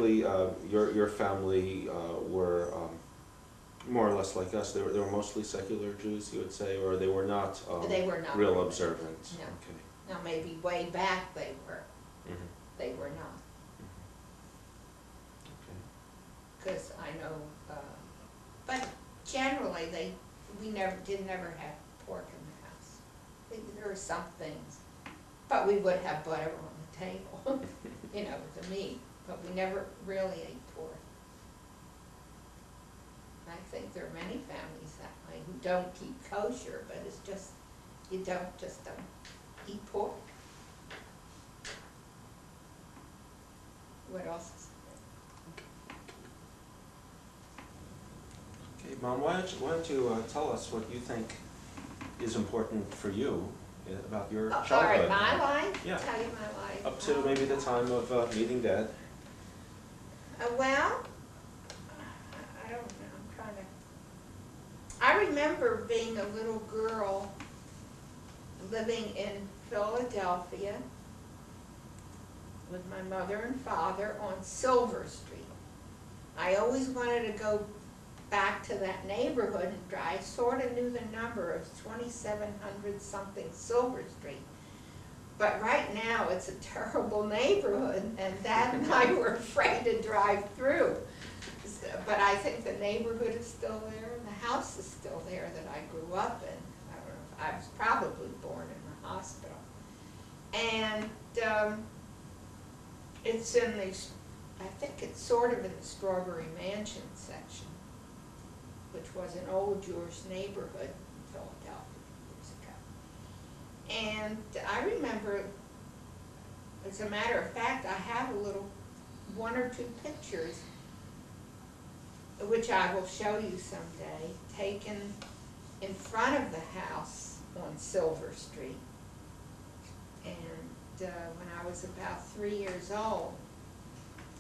basically, your family were more or less like us. They were mostly secular Jews, you would say, or they were not. They were not real really. observant. No. Okay. Now maybe way back they were. Mm-hmm. They were not. Okay. Because I know, but generally we never have pork in the house. There are some things, but we would have butter on the table, you know, the meat, but we never really ate pork. I think there are many families that way who don't keep kosher, but it's just, you don't eat pork. What else is there? Okay, Mom, why don't you tell us what you think is important for you about your childhood? All right, my life? Yeah. Tell you my life. Up to maybe the time of meeting Dad. Well, I don't know, I'm trying to... I remember being a little girl living in Philadelphia with my mother and father on Silver Street. I always wanted to go back to that neighborhood and I sort of knew the number of 2700 something Silver Street. But right now it's a terrible neighborhood and Dad and I were afraid to drive through. But I think the neighborhood is still there and the house is still there that I grew up in. I don't know, I was probably born in the hospital. And it's in the, I think it's sort of in the Strawberry Mansion section, which was an old Jewish neighborhood in Philadelphia years ago. And I remember, as a matter of fact, I have a little 1 or 2 pictures, which I will show you someday, taken in front of the house on Silver Street. And when I was about 3 years old.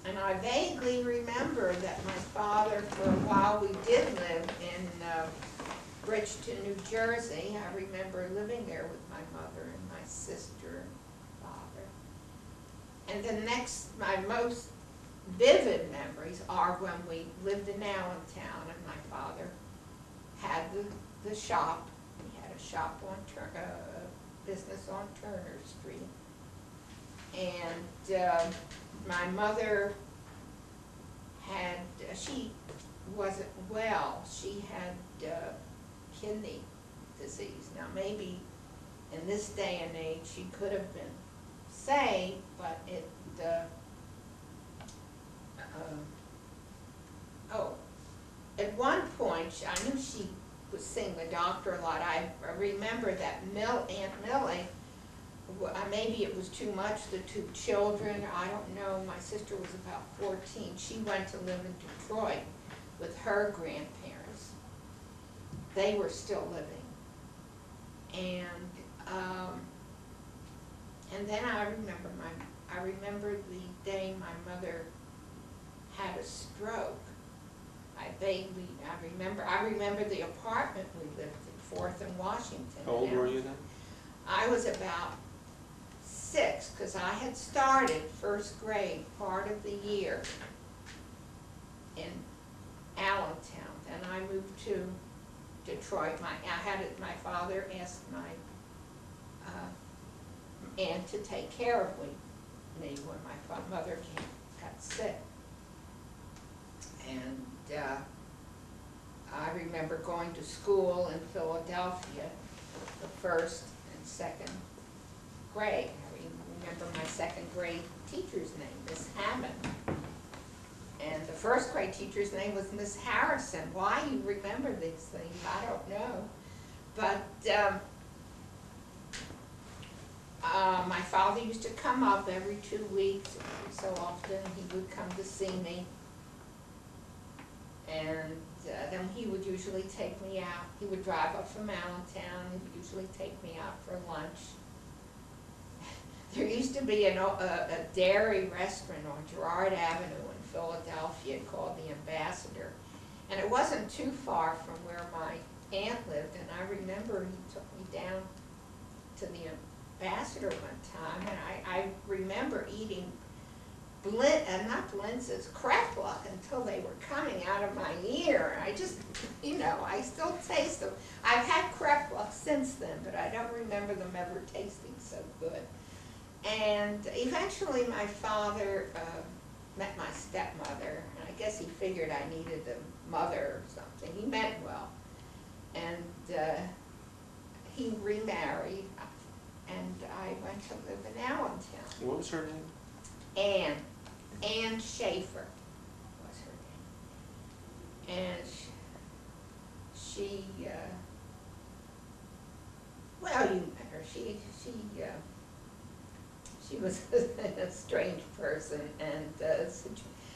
And I vaguely remember that my father, for a while we did live in Bridgeton, New Jersey. I remember living there with my mother and my sister and father. And the my most vivid memories are when we lived in Allentown and my father had the shop. He had a shop on business on Turner Street. And my mother had, she wasn't well. She had kidney disease. Now maybe in this day and age she could have been saved, but it, at one point, I knew she was seeing the doctor a lot. I remember that Aunt Millie, maybe it was too much, the 2 children, I don't know, my sister was about 14. She went to live in Detroit with her grandparents. They were still living. And then I remember the day my mother had a stroke. I remember the apartment we lived in, 4th and Washington. How old were you then? I was about 6, because I had started 1st grade part of the year in Allentown. Then I moved to Detroit. My father asked my aunt to take care of me when my mother got sick. And I remember going to school in Philadelphia, the 1st and 2nd grade. I remember my 2nd grade teacher's name, Miss Hammond. And the 1st grade teacher's name was Miss Harrison. Why you remember these things, I don't know. But my father used to come up every 2 weeks. So often he would come to see me. And then he would usually take me out. He would drive up from Allentown. He would usually take me out for lunch. There used to be a dairy restaurant on Girard Avenue in Philadelphia called the Ambassador. And it wasn't too far from where my aunt lived. And I remember he took me down to the Ambassador one time. And I remember eating not lenses, crepe-la until they were coming out of my ear. I just, I still taste them. I've had crepe-la since then, but I don't remember them ever tasting so good. And eventually my father met my stepmother, and I guess he figured I needed a mother or something. He meant well. And he remarried, and I went to live in Allentown. What was her name? Ann Schaefer was her name. And she well, you met her. She was a strange person, and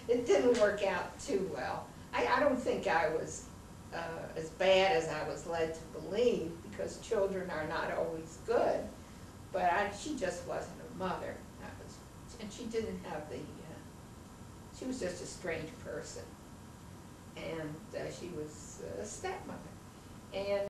it didn't work out too well. I don't think I was as bad as I was led to believe, because children are not always good, but she just wasn't a mother. And she didn't have she was just a strange person, and she was a stepmother. And